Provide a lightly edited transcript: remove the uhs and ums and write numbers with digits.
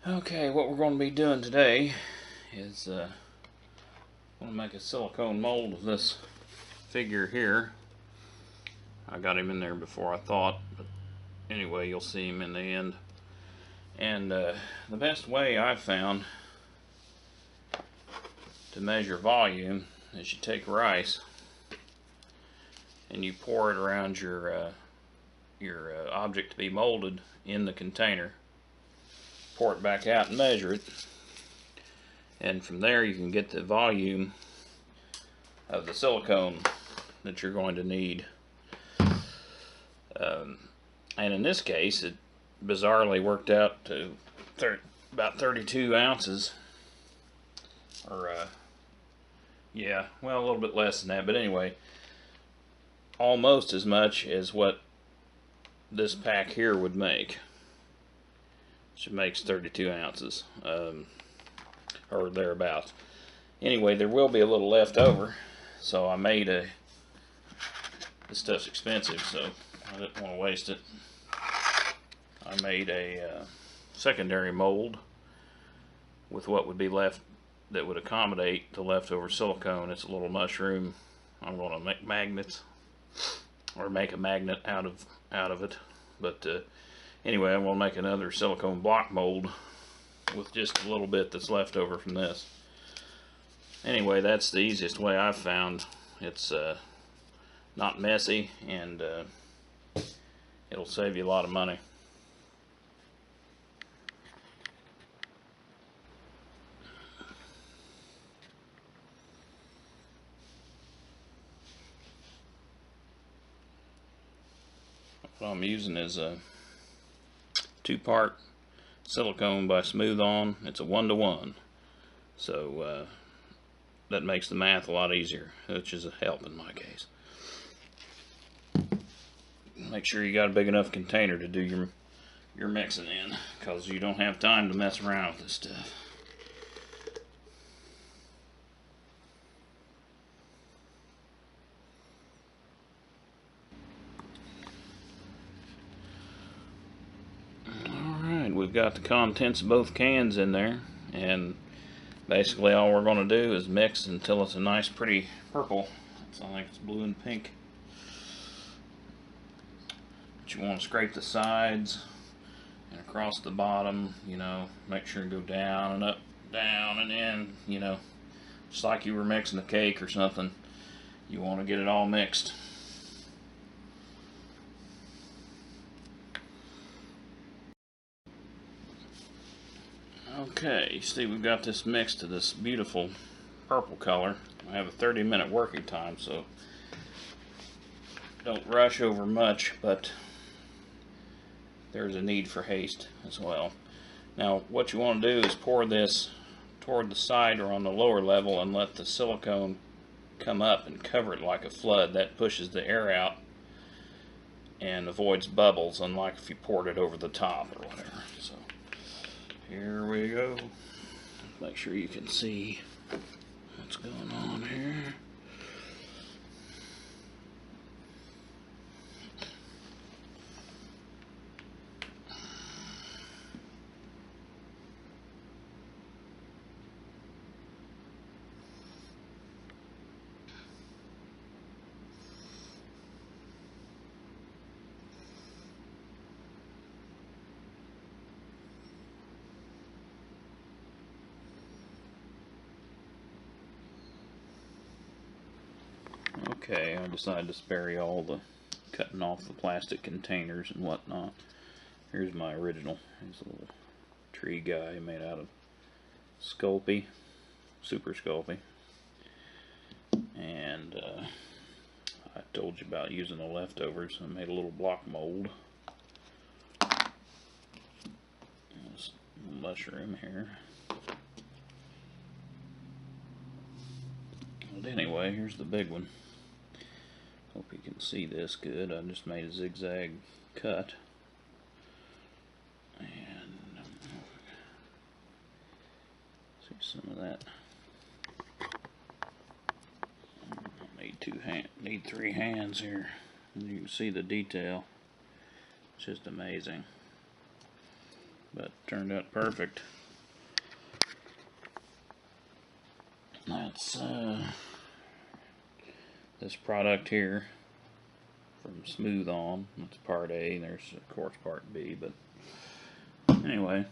Okay, what we're going to be doing today is going to make a silicone mold of this figure here. I got him in there before I thought, but anyway, you'll see him in the end. And the best way I've found to measure volume is you take rice and you pour it around your object to be molded in the container. Pour it back out and measure it, and from there you can get the volume of the silicone that you're going to need. And in this case, it bizarrely worked out to about 32 ounces, or yeah, well, a little bit less than that, but anyway, almost as much as what this pack here would make. Which makes 32 ounces, or thereabouts. Anyway, there will be a little left over, so I made this stuff's expensive, so I didn't want to waste it. I made a secondary mold with what would be left that would accommodate the leftover silicone. It's a little mushroom. I'm going to make magnets, or make a magnet out of it, but anyway, I'm going to make another silicone block mold with just a little bit that's left over from this. Anyway, that's the easiest way I've found. It's not messy, and it'll save you a lot of money. What I'm using is a 2-part silicone by Smooth On. It's a 1-to-1, so that makes the math a lot easier, which is a help in my case. Make sure you got a big enough container to do your mixing in, because you don't have time to mess around with this stuff. We've got the contents of both cans in there, and basically all we're going to do is mix until it's a nice pretty purple. I think it's blue and pink. But you want to scrape the sides and across the bottom, you know, make sure and go down and up, down and in, you know, just like you were mixing a cake or something. You want to get it all mixed. Okay, you see we've got this mixed to this beautiful purple color. I have a 30-minute working time, so don't rush over much, but there's a need for haste as well. Now what you want to do is pour this toward the side or on the lower level and let the silicone come up and cover it like a flood. That pushes the air out and avoids bubbles, unlike if you poured it over the top or whatever. So here we go. Make sure you can see what's going on here. Okay, I decided to spare you all the cutting off the plastic containers and whatnot. Here's my original. Here's a little tree guy made out of Sculpey, Super Sculpey. And I told you about using the leftovers, so I made a little block mold. This mushroom here. But anyway, here's the big one. Hope you can see this good. I just made a zigzag cut. And see some of that. I need 3 hands here. And you can see the detail. It's just amazing. but turned out perfect. That's this product here from Smooth On. That's part A. There's of course part B, but anyway.